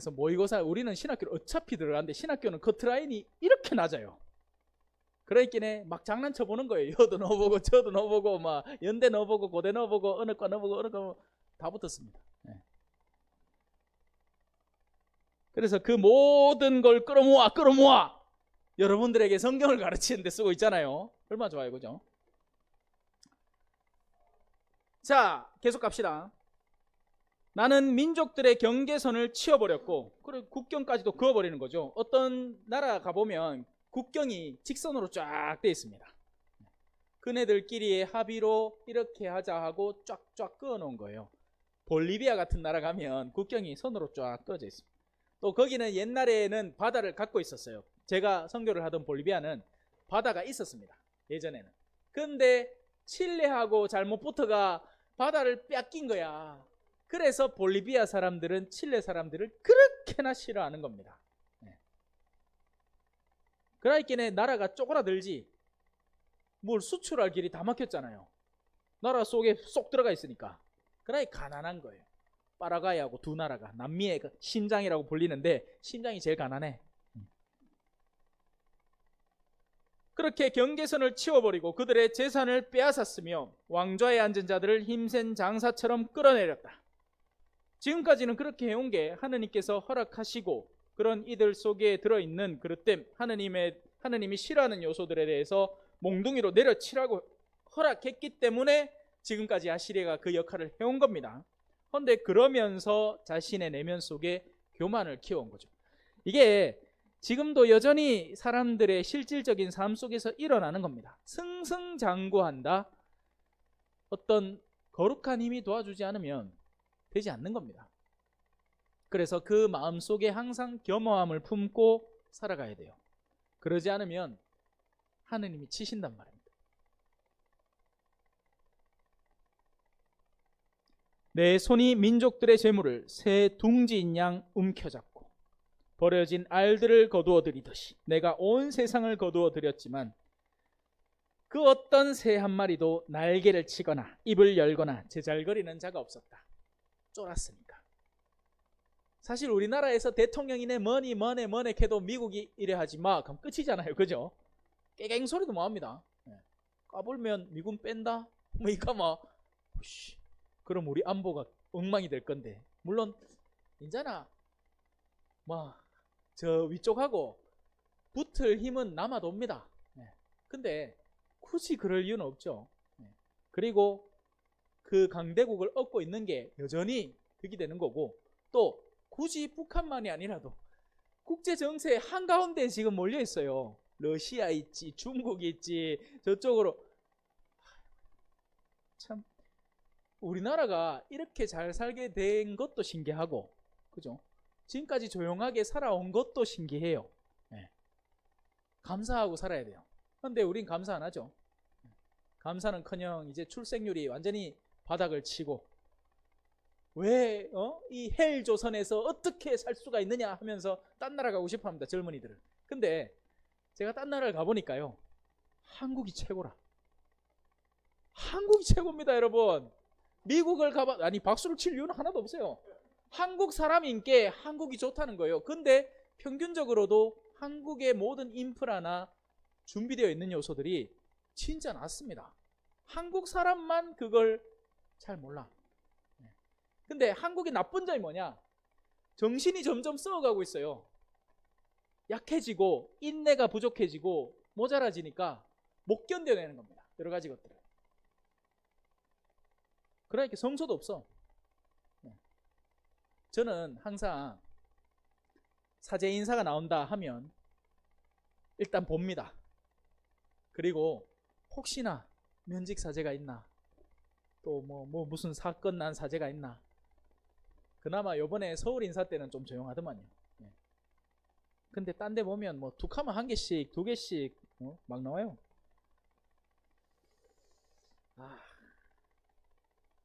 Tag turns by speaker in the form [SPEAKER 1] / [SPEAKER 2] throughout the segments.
[SPEAKER 1] 그래서 모의고사 우리는 신학교를 어차피 들어가는데 신학교는 커트라인이 이렇게 낮아요. 그러니까 막 장난쳐 보는 거예요. 여도 넣어보고 저도 넣어보고 막 연대 넣어보고 고대 넣어보고 어느 과 넣어보고 어느 과 다 붙었습니다. 네. 그래서 그 모든 걸 끌어모아 여러분들에게 성경을 가르치는 데 쓰고 있잖아요. 얼마나 좋아요, 그죠? 자, 계속 갑시다. 나는 민족들의 경계선을 치워버렸고, 그리고 국경까지도 그어버리는 거죠. 어떤 나라 가보면 국경이 직선으로 쫙 돼 있습니다. 그네들끼리의 합의로 이렇게 하자 하고 쫙쫙 그어놓은 거예요. 볼리비아 같은 나라 가면 국경이 선으로 쫙 그어져 있습니다. 또 거기는 옛날에는 바다를 갖고 있었어요. 제가 선교를 하던 볼리비아는 바다가 있었습니다. 예전에는. 근데 칠레하고 잘못 붙어가 바다를 뺏긴 거야. 그래서 볼리비아 사람들은 칠레 사람들을 그렇게나 싫어하는 겁니다. 그러니까 나라가 쪼그라들지 뭘 수출할 길이 다 막혔잖아요. 나라 속에 쏙 들어가 있으니까. 그러니까 가난한 거예요. 파라과이하고 두 나라가 남미의 심장이라고 불리는데 심장이 제일 가난해. 그렇게 경계선을 치워버리고 그들의 재산을 빼앗았으며 왕좌에 앉은 자들을 힘센 장사처럼 끌어내렸다. 지금까지는 그렇게 해온 게 하느님께서 허락하시고 그런 이들 속에 들어있는 그릇됨, 하느님이 싫어하는 요소들에 대해서 몽둥이로 내려치라고 허락했기 때문에 지금까지 아시리아가 그 역할을 해온 겁니다. 그런데 그러면서 자신의 내면 속에 교만을 키워온 거죠. 이게 지금도 여전히 사람들의 실질적인 삶 속에서 일어나는 겁니다. 승승장구한다. 어떤 거룩한 힘이 도와주지 않으면 되지 않는 겁니다. 그래서 그 마음속에 항상 겸허함을 품고 살아가야 돼요. 그러지 않으면 하느님이 치신단 말입니다. 내 손이 민족들의 재물을 새 둥지인 양 움켜잡고 버려진 알들을 거두어 들이듯이 내가 온 세상을 거두어 들였지만 그 어떤 새 한 마리도 날개를 치거나 입을 열거나 제잘거리는 자가 없었다. 쫄았으니까. 사실 우리나라에서 대통령이네 뭐니 해도 미국이 이래 하지 마 그럼 끝이잖아요. 그죠? 깨갱 소리도 뭐합니다. 까불면 미군 뺀다? 뭐 이까 뭐 그럼 우리 안보가 엉망이 될 건데. 물론 이제나 뭐 저 위쪽하고 붙을 힘은 남아도 옵니다. 근데 굳이 그럴 이유는 없죠. 그리고 그 강대국을 얻고 있는 게 여전히 득이 되는 거고, 또 굳이 북한만이 아니라도 국제 정세 한가운데 지금 몰려 있어요. 러시아 있지, 중국이 있지, 저쪽으로. 참 우리나라가 이렇게 잘 살게 된 것도 신기하고, 그죠? 지금까지 조용하게 살아온 것도 신기해요. 감사하고 살아야 돼요. 그런데 우린 감사 안 하죠. 감사는커녕 이제 출생률이 완전히 바닥을 치고, 왜 이 헬조선에서 어떻게 살 수가 있느냐 하면서 딴 나라 가고 싶어 합니다. 젊은이들은. 근데 제가 딴 나라를 가보니까요, 한국이 최고라. 한국이 최고입니다, 여러분. 미국을 가봐, 아니 박수를 칠 이유는 하나도 없어요. 한국 사람인게 한국이 좋다는 거예요. 근데 평균적으로도 한국의 모든 인프라나 준비되어 있는 요소들이 진짜 낮습니다. 한국 사람만 그걸 잘 몰라. 근데 한국의 나쁜 점이 뭐냐? 정신이 점점 썩어가고 있어요. 약해지고 인내가 부족해지고 모자라지니까 못 견뎌내는 겁니다. 여러 가지 것들을. 그러니까 성소도 없어. 저는 항상 사제 인사가 나온다 하면 일단 봅니다. 그리고 혹시나 면직 사제가 있나, 또 뭐 무슨 사건 난 사제가 있나. 그나마 요번에 서울 인사 때는 좀 조용하더만요. 근데 딴 데 보면 뭐 툭하면 한 개씩 두 개씩 막 나와요.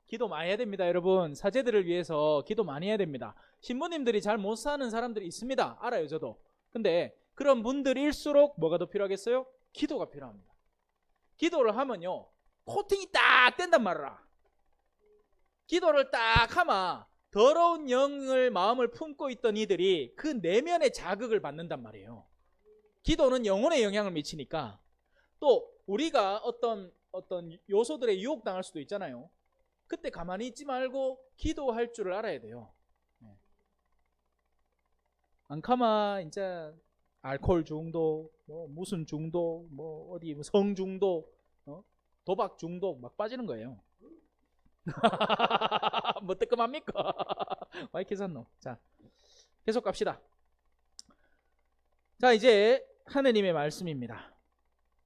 [SPEAKER 1] 기도 많이 해야 됩니다, 여러분. 사제들을 위해서 기도 많이 해야 됩니다. 신부님들이 잘 못 사는 사람들이 있습니다. 알아요, 저도. 근데 그런 분들일수록 뭐가 더 필요하겠어요? 기도가 필요합니다. 기도를 하면요, 코팅이 딱 된단 말이야. 기도를 딱 하면 더러운 영을 마음을 품고 있던 이들이 그 내면의 자극을 받는단 말이에요. 기도는 영혼에 영향을 미치니까. 또 우리가 어떤 요소들에 유혹당할 수도 있잖아요. 그때 가만히 있지 말고 기도할 줄을 알아야 돼요. 안카마 이제 알코올 중독, 뭐 무슨 중독, 뭐 어디 성 중독, 도박 중독 막 빠지는 거예요. 뭐 뜨끔합니까? 와이키산노. 자, 계속 갑시다. 자, 이제 하느님의 말씀입니다.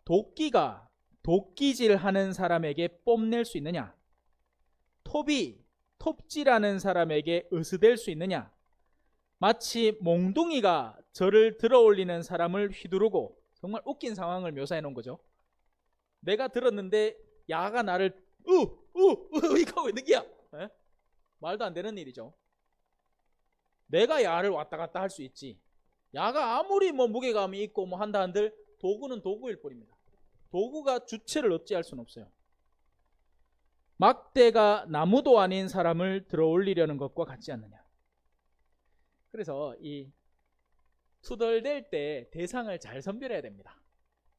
[SPEAKER 1] 도끼가 도끼질하는 사람에게 뽐낼 수 있느냐? 톱이 톱질하는 사람에게 으스댈 수 있느냐? 마치 몽둥이가 저를 들어올리는 사람을 휘두르고, 정말 웃긴 상황을 묘사해 놓은 거죠. 내가 들었는데 야가 나를 이거 왜 느끼야? 말도 안 되는 일이죠. 내가 야를 왔다 갔다 할 수 있지. 야가 아무리 뭐 무게감이 있고 뭐 한다 한들 도구는 도구일 뿐입니다. 도구가 주체를 어찌할 수는 없어요. 막대가 나무도 아닌 사람을 들어올리려는 것과 같지 않느냐. 그래서 이 투덜댈 때 대상을 잘 선별해야 됩니다.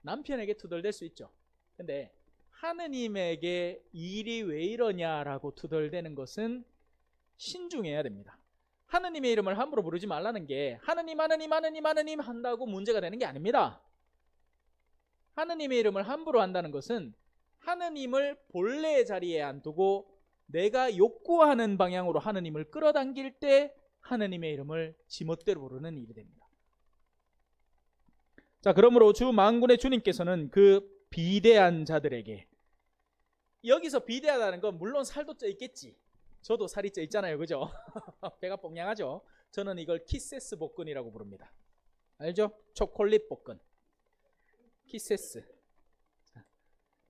[SPEAKER 1] 남편에게 투덜댈 수 있죠. 근데 하느님에게 일이 왜 이러냐라고 투덜대는 것은 신중해야 됩니다. 하느님의 이름을 함부로 부르지 말라는 게 하느님 한다고 문제가 되는 게 아닙니다. 하느님의 이름을 함부로 한다는 것은 하느님을 본래의 자리에 안 두고 내가 욕구하는 방향으로 하느님을 끌어당길 때 하느님의 이름을 지멋대로 부르는 일이 됩니다. 자, 그러므로 주 만군의 주님께서는 그 비대한 자들에게, 여기서 비대하다는 건 물론 살도 쪄 있겠지. 저도 살이 쪄 있잖아요, 그죠? 배가 뽕냥하죠. 저는 이걸 키세스 복근이라고 부릅니다. 알죠? 초콜릿 복근, 키세스.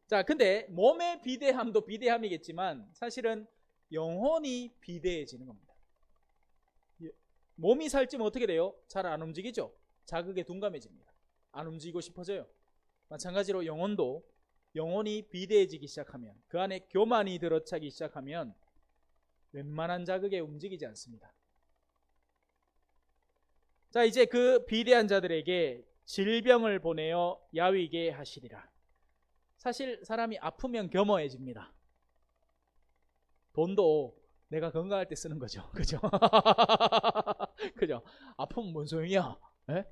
[SPEAKER 1] 자, 근데 몸의 비대함도 비대함이겠지만 사실은 영혼이 비대해지는 겁니다. 몸이 살찌면 어떻게 돼요? 잘 안 움직이죠? 자극에 둔감해집니다. 안 움직이고 싶어져요. 마찬가지로 영혼도, 영혼이 비대해지기 시작하면, 그 안에 교만이 들어차기 시작하면 웬만한 자극에 움직이지 않습니다. 자, 이제 그 비대한 자들에게 질병을 보내어 야위게 하시리라. 사실 사람이 아프면 겸허해집니다. 돈도 내가 건강할 때 쓰는 거죠. 그죠? 그죠? 아프면 뭔 소용이야? 에?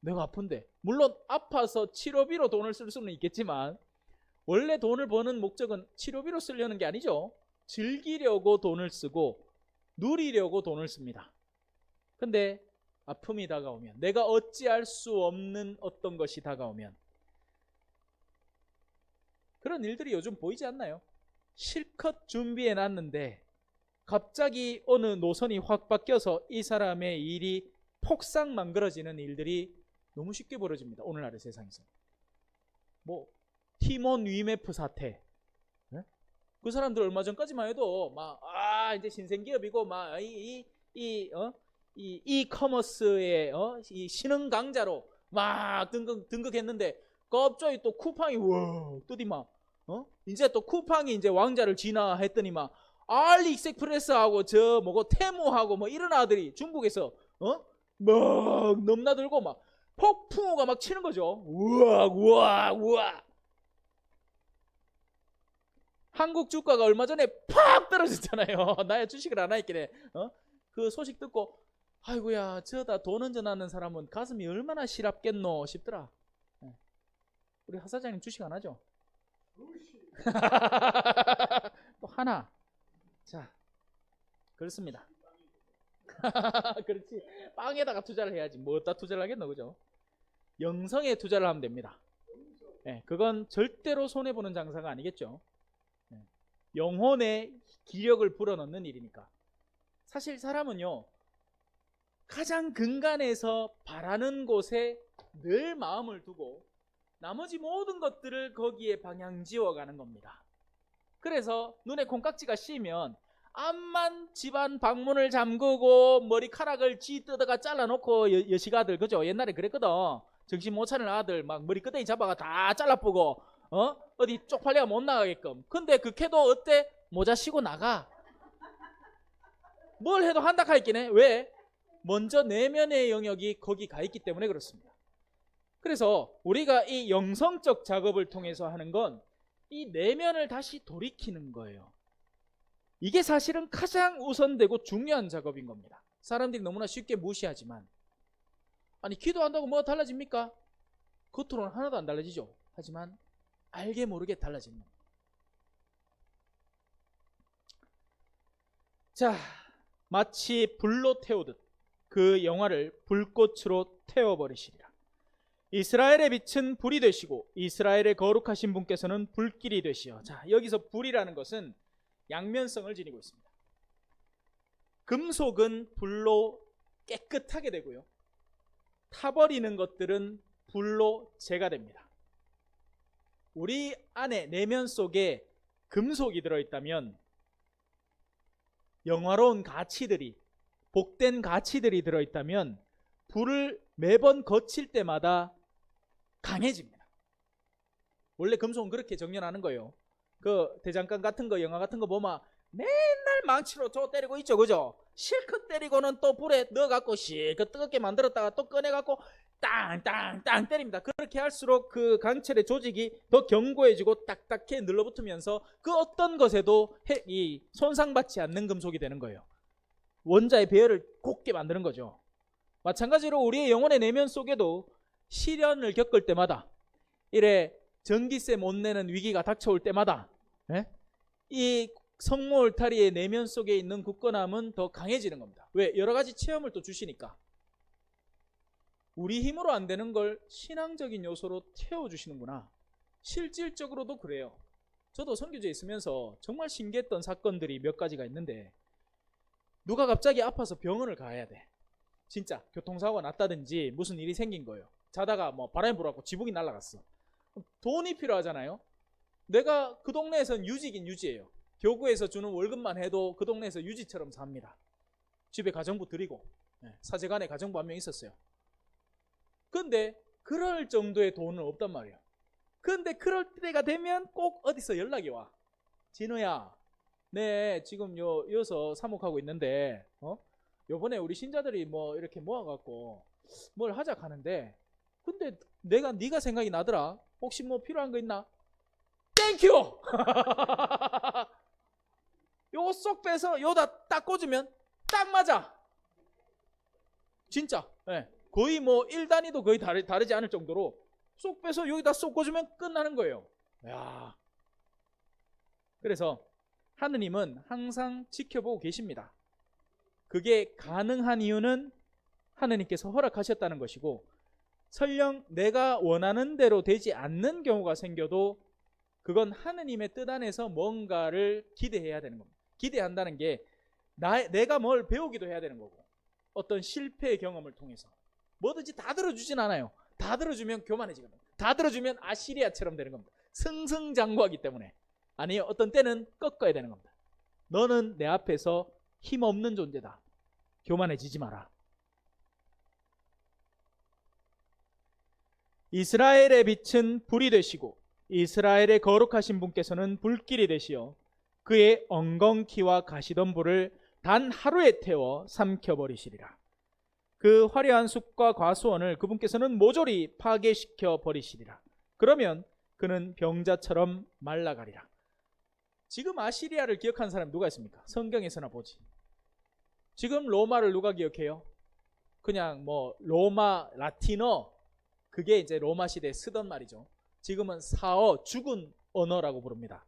[SPEAKER 1] 내가 아픈데. 물론 아파서 치료비로 돈을 쓸 수는 있겠지만 원래 돈을 버는 목적은 치료비로 쓰려는 게 아니죠. 즐기려고 돈을 쓰고 누리려고 돈을 씁니다. 근데 아픔이 다가오면, 내가 어찌할 수 없는 어떤 것이 다가오면, 그런 일들이 요즘 보이지 않나요? 실컷 준비해 놨는데 갑자기 어느 노선이 확 바뀌어서 이 사람의 일이 폭삭 망가져지는 일들이 너무 쉽게 벌어집니다. 오늘날의 세상에서. 뭐 티몬 위메프 사태, 그 사람들 얼마 전까지만 해도 막 이제 신생기업이고 막 이커머스의 이 신흥 강자로 막 등극했는데 갑자기 또 쿠팡이 뜨디 막 이제 또 쿠팡이 이제 왕자를 진화했더니 막 알리익스프레스하고 저 뭐고 테무하고 뭐 이런 아들이 중국에서 막 넘나들고 막 폭풍우가 막 치는 거죠. 우와. 한국 주가가 얼마 전에 팍 떨어졌잖아요. 나야 주식을 안 하겠긴 해. 그 소식 듣고 아이고야, 저다 돈 운전하는 사람은 가슴이 얼마나 시랍겠노 싶더라. 우리 하 사장님 주식 안 하죠? 또 하나. 자, 그렇습니다. 그렇지. 빵에다가 투자를 해야지. 뭐 어디다 투자를 하겠노, 그죠? 영성에 투자를 하면 됩니다. 그건 절대로 손해보는 장사가 아니겠죠. 영혼의 기력을 불어넣는 일이니까. 사실 사람은요, 가장 근간에서 바라는 곳에 늘 마음을 두고 나머지 모든 것들을 거기에 방향지어 가는 겁니다. 그래서 눈에 콩깍지가 씌면 암만 집안 방문을 잠그고 머리카락을 쥐 뜯어가 잘라놓고 여시가들, 그죠? 옛날에 그랬거든. 정신 못 차리는 아들 막 머리 끄댕이 잡아가 다 잘라보고 어디 쪽팔려가 못 나가게끔. 근데 그 캐도 어때? 모자 쓰고 나가. 뭘 해도 한다 하였기네. 왜? 먼저 내면의 영역이 거기 가 있기 때문에 그렇습니다. 그래서 우리가 이 영성적 작업을 통해서 하는 건 이 내면을 다시 돌이키는 거예요. 이게 사실은 가장 우선되고 중요한 작업인 겁니다. 사람들이 너무나 쉽게 무시하지만, 아니 기도한다고 뭐가 달라집니까? 겉으로는 하나도 안 달라지죠. 하지만 알게 모르게 달라지는 겁니다. 자, 마치 불로 태우듯 그 영화를 불꽃으로 태워버리시리라. 이스라엘의 빛은 불이 되시고 이스라엘의 거룩하신 분께서는 불길이 되시어. 자, 여기서 불이라는 것은 양면성을 지니고 있습니다. 금속은 불로 깨끗하게 되고요, 타버리는 것들은 불로 제가 됩니다. 우리 안에 내면 속에 금속이 들어있다면 영화로운 가치들이, 복된 가치들이 들어있다면 불을 매번 거칠 때마다 강해집니다. 원래 금속은 그렇게 정렬하는 거예요. 그 대장간 같은 거, 영화 같은 거 보면 맨날 망치로 저 때리고 있죠, 그죠? 실컷 때리고는 또 불에 넣어갖고 실컷 뜨겁게 만들었다가 또 꺼내갖고 땅땅땅 때립니다. 그렇게 할수록 그 강철의 조직이 더 견고해지고 딱딱해 눌러붙으면서 그 어떤 것에도 이 손상받지 않는 금속이 되는 거예요. 원자의 배열을 곱게 만드는 거죠. 마찬가지로 우리의 영혼의 내면 속에도 시련을 겪을 때마다, 이래 전기세 못 내는 위기가 닥쳐올 때마다 이 성모 울타리의 내면 속에 있는 굳건함은 더 강해지는 겁니다. 왜? 여러 가지 체험을 또 주시니까. 우리 힘으로 안 되는 걸 신앙적인 요소로 태워주시는구나. 실질적으로도 그래요. 저도 선교지에 있으면서 정말 신기했던 사건들이 몇 가지가 있는데, 누가 갑자기 아파서 병원을 가야 돼. 진짜 교통사고가 났다든지 무슨 일이 생긴 거예요. 자다가 뭐 바람이 불어갖고 지붕이 날아갔어. 돈이 필요하잖아요. 내가 그 동네에선 유지긴 유지예요. 교구에서 주는 월급만 해도 그 동네에서 유지처럼 삽니다. 집에 가정부 드리고, 사제간에 가정부 한 명 있었어요. 근데 그럴 정도의 돈은 없단 말이에요. 근데 그럴 때가 되면 꼭 어디서 연락이 와. 진우야, 네 지금 여기서 사목하고 있는데 요번에 우리 신자들이 뭐 이렇게 모아갖고 뭘 하자 하는데, 근데 네가 생각이 나더라. 혹시 뭐 필요한 거 있나? 땡큐! 요거 쏙 빼서 요다 딱 꽂으면 딱 맞아. 진짜. 거의 뭐 1단위도 거의 다르지 않을 정도로 쏙 빼서 여기다 쏙 꽂으면 끝나는 거예요. 야. 그래서 하느님은 항상 지켜보고 계십니다. 그게 가능한 이유는 하느님께서 허락하셨다는 것이고, 설령 내가 원하는 대로 되지 않는 경우가 생겨도 그건 하느님의 뜻 안에서 뭔가를 기대해야 되는 겁니다. 기대한다는 게 내가 뭘 배우기도 해야 되는 거고, 어떤 실패의 경험을 통해서 뭐든지 다 들어주진 않아요. 다 들어주면 교만해지거든요. 다 들어주면 아시리아처럼 되는 겁니다. 승승장구하기 때문에. 아니요, 어떤 때는 꺾어야 되는 겁니다. 너는 내 앞에서 힘없는 존재다. 교만해지지 마라. 이스라엘의 빛은 불이 되시고 이스라엘의 거룩하신 분께서는 불길이 되시어 그의 엉겅퀴와 가시덤불을 단 하루에 태워 삼켜버리시리라. 그 화려한 숲과 과수원을 그분께서는 모조리 파괴시켜 버리시리라. 그러면 그는 병자처럼 말라가리라. 지금 아시리아를 기억하는 사람이 누가 있습니까? 성경에서나 보지. 지금 로마를 누가 기억해요? 그냥 뭐 로마 라틴어, 그게 이제 로마 시대에 쓰던 말이죠. 지금은 사어, 죽은 언어라고 부릅니다.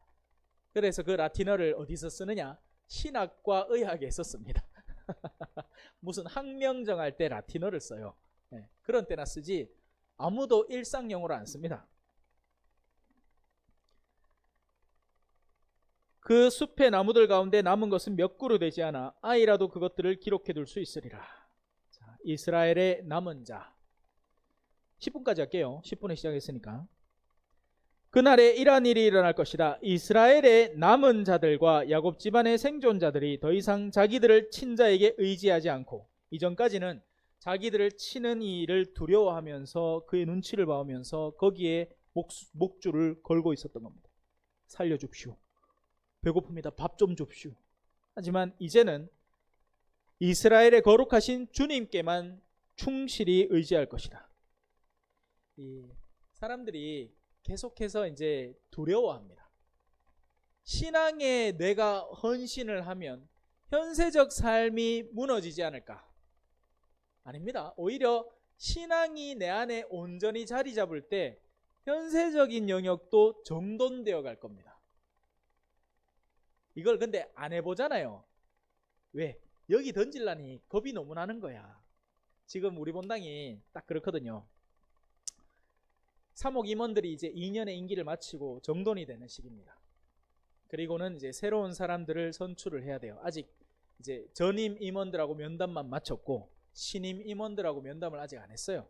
[SPEAKER 1] 그래서 그 라틴어를 어디서 쓰느냐? 신학과 의학에 썼습니다. 무슨 학명 정할 때 라틴어를 써요. 그런 때나 쓰지 아무도 일상용어로 안 씁니다. 그 숲의 나무들 가운데 남은 것은 몇 그루 되지 않아 아이라도 그것들을 기록해 둘 수 있으리라. 자, 이스라엘의 남은 자. 10분까지 할게요. 10분에 시작했으니까. 그날에 이러한 일이 일어날 것이다. 이스라엘의 남은 자들과 야곱 집안의 생존자들이 더 이상 자기들을 친 자에게 의지하지 않고, 이전까지는 자기들을 치는 이를 두려워하면서 그의 눈치를 봐오면서 거기에 목줄을 걸고 있었던 겁니다. 살려줍시오. 배고픕니다. 밥 좀 줍시오. 하지만 이제는 이스라엘의 거룩하신 주님께만 충실히 의지할 것이다. 이 사람들이 계속해서 이제 두려워합니다. 신앙에 내가 헌신을 하면 현세적 삶이 무너지지 않을까? 아닙니다. 오히려 신앙이 내 안에 온전히 자리 잡을 때 현세적인 영역도 정돈되어 갈 겁니다. 이걸 근데 안 해보잖아요. 왜? 여기 던질라니 겁이 너무 나는 거야. 지금 우리 본당이 딱 그렇거든요. 사목 임원들이 이제 2년의 임기를 마치고 정돈이 되는 시기입니다. 그리고는 이제 새로운 사람들을 선출을 해야 돼요. 아직 이제 전임 임원들하고 면담만 마쳤고 신임 임원들하고 면담을 아직 안 했어요.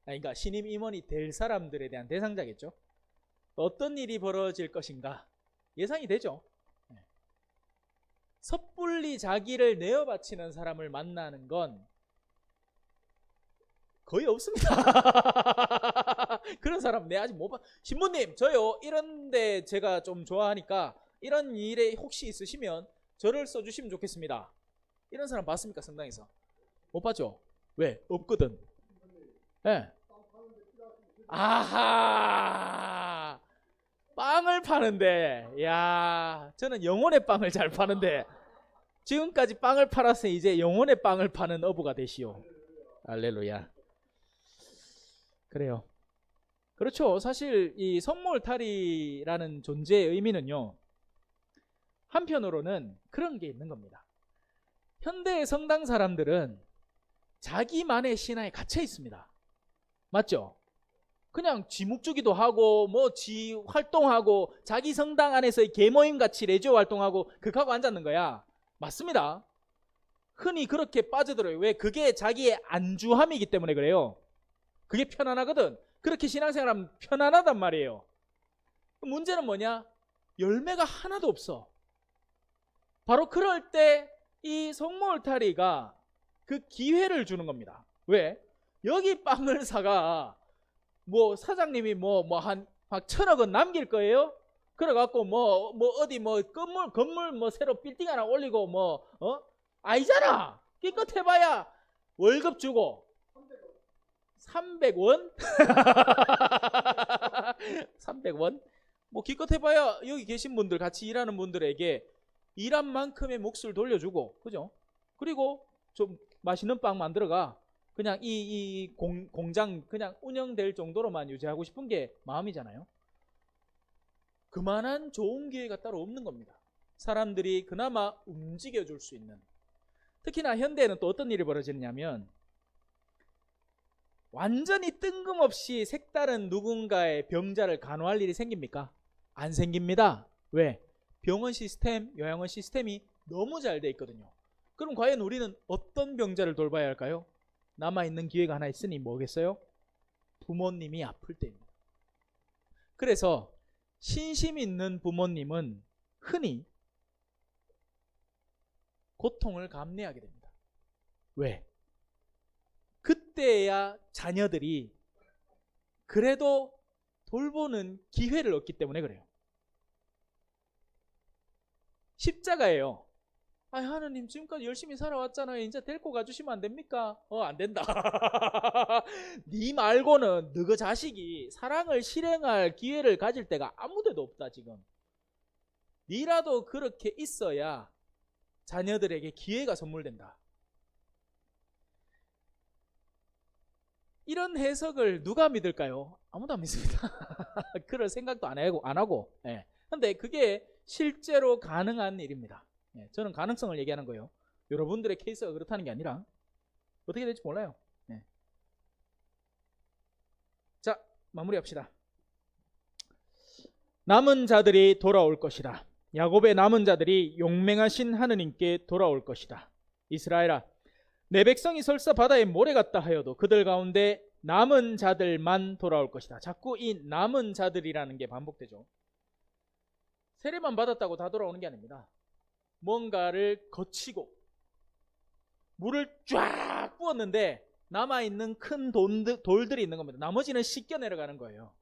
[SPEAKER 1] 그러니까 신임 임원이 될 사람들에 대한 대상자겠죠. 어떤 일이 벌어질 것인가 예상이 되죠. 섣불리 자기를 내어 바치는 사람을 만나는 건 거의 없습니다. 그런 사람 내 아직 못 봐. 신부님 저요 이런데 제가 좀 좋아하니까 이런 일에 혹시 있으시면 저를 써주시면 좋겠습니다. 이런 사람 봤습니까? 성당에서 못 봤죠? 왜? 없거든. 네. 아하, 빵을 파는데, 야, 저는 영혼의 빵을 잘 파는데 지금까지 빵을 팔아서 이제 영혼의 빵을 파는 어부가 되시오. 할렐루야. 그래요. 그렇죠. 사실 이 성모울타리라는 존재의 의미는요, 한편으로는 그런 게 있는 겁니다. 현대의 성당 사람들은 자기만의 신화에 갇혀 있습니다. 맞죠? 그냥 지 묵주기도 하고 뭐 지 활동하고 자기 성당 안에서의 계모임 같이 레지오 활동하고 극하고 앉았는 거야. 맞습니다. 흔히 그렇게 빠져들어요. 왜? 그게 자기의 안주함이기 때문에 그래요. 그게 편안하거든. 그렇게 신앙생활하면 편안하단 말이에요. 문제는 뭐냐? 열매가 하나도 없어. 바로 그럴 때 이 성모울타리가 그 기회를 주는 겁니다. 왜? 여기 빵을 사가 뭐 사장님이 뭐 한 막 1,000억 원 남길 거예요? 그래갖고 뭐 어디 뭐 건물 뭐 새로 빌딩 하나 올리고 아니잖아. 기껏 해봐야 월급 주고 300원? 300원? 뭐 기껏 해봐야 여기 계신 분들 같이 일하는 분들에게 일한 만큼의 몫을 돌려주고, 그죠? 그리고 좀 맛있는 빵 만들어가 그냥 이 공장 그냥 운영될 정도로만 유지하고 싶은 게 마음이잖아요. 그만한 좋은 기회가 따로 없는 겁니다. 사람들이 그나마 움직여줄 수 있는. 특히나 현대에는 또 어떤 일이 벌어지느냐면 완전히 뜬금없이 색다른 누군가의 병자를 간호할 일이 생깁니까? 안 생깁니다. 왜? 병원 시스템, 요양원 시스템이 너무 잘 돼 있거든요. 그럼 과연 우리는 어떤 병자를 돌봐야 할까요? 남아있는 기회가 하나 있으니 뭐겠어요? 부모님이 아플 때입니다. 그래서 신심 있는 부모님은 흔히 고통을 감내하게 됩니다. 왜? 그때야 자녀들이 그래도 돌보는 기회를 얻기 때문에 그래요. 십자가예요. 아, 하나님 지금까지 열심히 살아왔잖아요. 이제 데리고 가주시면 안 됩니까? 안 된다. 네 말고는 너그 자식이 사랑을 실행할 기회를 가질 때가 아무데도 없다 지금. 네라도 그렇게 있어야 자녀들에게 기회가 선물된다. 이런 해석을 누가 믿을까요? 아무도 안 믿습니다. 그럴 생각도 안 하고. 예. 근데 그게 실제로 가능한 일입니다. 예. 저는 가능성을 얘기하는 거예요. 여러분들의 케이스가 그렇다는 게 아니라 어떻게 될지 몰라요. 예. 자, 마무리합시다. 남은 자들이 돌아올 것이다. 야곱의 남은 자들이 용맹하신 하느님께 돌아올 것이다. 이스라엘아, 내 백성이 설사 바다에 모래 같다 하여도 그들 가운데 남은 자들만 돌아올 것이다. 자꾸 이 남은 자들이라는 게 반복되죠. 세례만 받았다고 다 돌아오는 게 아닙니다. 뭔가를 거치고 물을 쫙 부었는데 남아있는 큰 돌들이 있는 겁니다. 나머지는 씻겨 내려가는 거예요.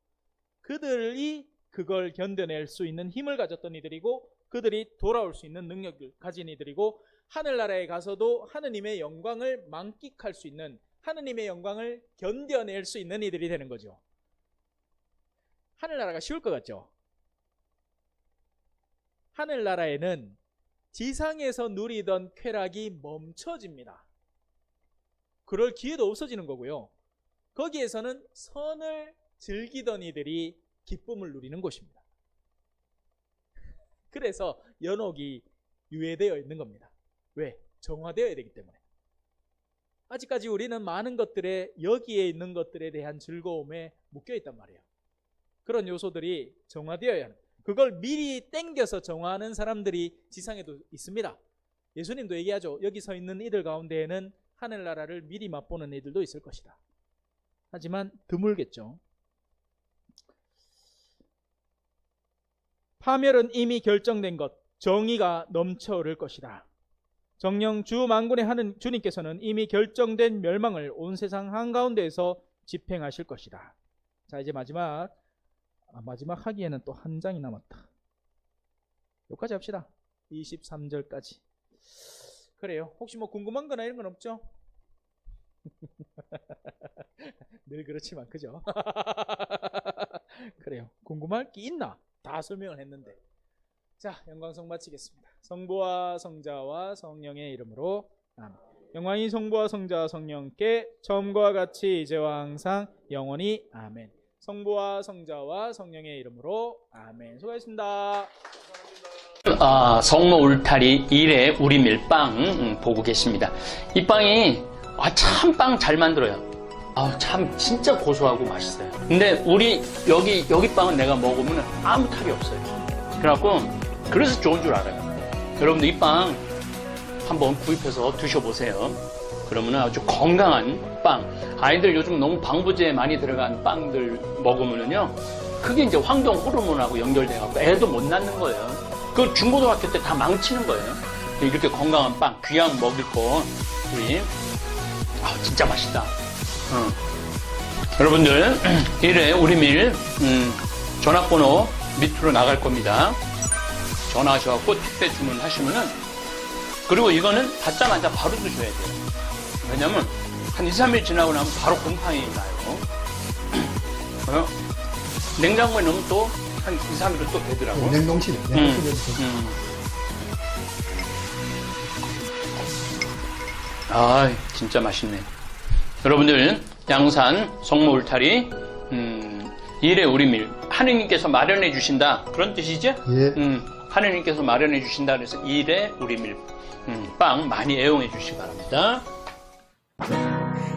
[SPEAKER 1] 그들이 그걸 견뎌낼 수 있는 힘을 가졌던 이들이고 그들이 돌아올 수 있는 능력을 가진 이들이고 하늘나라에 가서도 하느님의 영광을 만끽할 수 있는 하느님의 영광을 견뎌낼 수 있는 이들이 되는 거죠. 하늘나라가 쉬울 것 같죠? 하늘나라에는 지상에서 누리던 쾌락이 멈춰집니다. 그럴 기회도 없어지는 거고요. 거기에서는 선을 즐기던 이들이 기쁨을 누리는 곳입니다. 그래서 연옥이 유예되어 있는 겁니다. 왜? 정화되어야 되기 때문에. 아직까지 우리는 많은 것들에 여기에 있는 것들에 대한 즐거움에 묶여 있단 말이에요. 그런 요소들이 정화되어야 하는, 그걸 미리 땡겨서 정화하는 사람들이 지상에도 있습니다. 예수님도 얘기하죠. 여기 서 있는 이들 가운데에는 하늘나라를 미리 맛보는 이들도 있을 것이다. 하지만 드물겠죠. 파멸은 이미 결정된 것, 정의가 넘쳐 흐를 것이다. 정령 주 만군의 하는 주님께서는 이미 결정된 멸망을 온 세상 한가운데에서 집행하실 것이다. 자, 이제 마지막 하기에는 또 한 장이 남았다. 여기까지 합시다. 23절까지. 그래요. 혹시 뭐 궁금한 거나 이런 건 없죠? 늘 그렇지만 그죠? 그래요. 궁금할 게 있나? 다 설명을 했는데. 자, 영광성 마치겠습니다. 성부와 성자와 성령의 이름으로 아멘. 영광이 성부와 성자와 성령께 처음과 같이 이제와 항상 영원히 아멘. 성부와 성자와 성령의 이름으로 아멘. 수고하셨습니다.
[SPEAKER 2] 성모 울타리 1회 우리 밀빵 보고 계십니다. 이 빵이 참 빵 잘 만들어요. 참 진짜 고소하고 맛있어요. 근데 우리 여기 빵은 내가 먹으면 아무 탈이 없어요. 그래서 좋은 줄 알아요. 여러분들 이 빵 한번 구입해서 드셔보세요. 그러면 아주 건강한 빵. 아이들 요즘 너무 방부제 많이 들어간 빵들 먹으면요, 그게 이제 황동 호르몬하고 연결돼갖고 애도 못 낳는 거예요. 그 중고등학교 때 다 망치는 거예요. 이렇게 건강한 빵, 귀한 먹을 거, 우리 진짜 맛있다. 여러분들 1회 우리 밀 전화번호 밑으로 나갈 겁니다. 전화하셔갖고 택배 주문하시면은, 그리고 이거는 받자마자 바로 드셔야 돼요. 왜냐면 한 2, 3일 지나고 나면 바로 곰팡이 나요. 냉장고에 넣으면 또 한 2, 3일은 또 되더라고.
[SPEAKER 3] 냉동실에.
[SPEAKER 2] 진짜 맛있네. 여러분들 양산 성모 울타리 1회 우리 밀 하느님께서 마련해 주신다, 그런 뜻이죠?
[SPEAKER 3] 예.
[SPEAKER 2] 하느님께서 마련해 주신다 그래서 1회 우리 밀 빵 많이 애용해 주시기 바랍니다.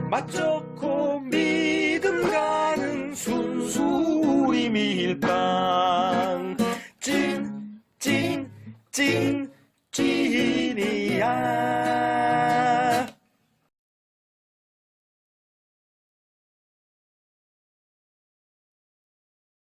[SPEAKER 4] 맛 좋고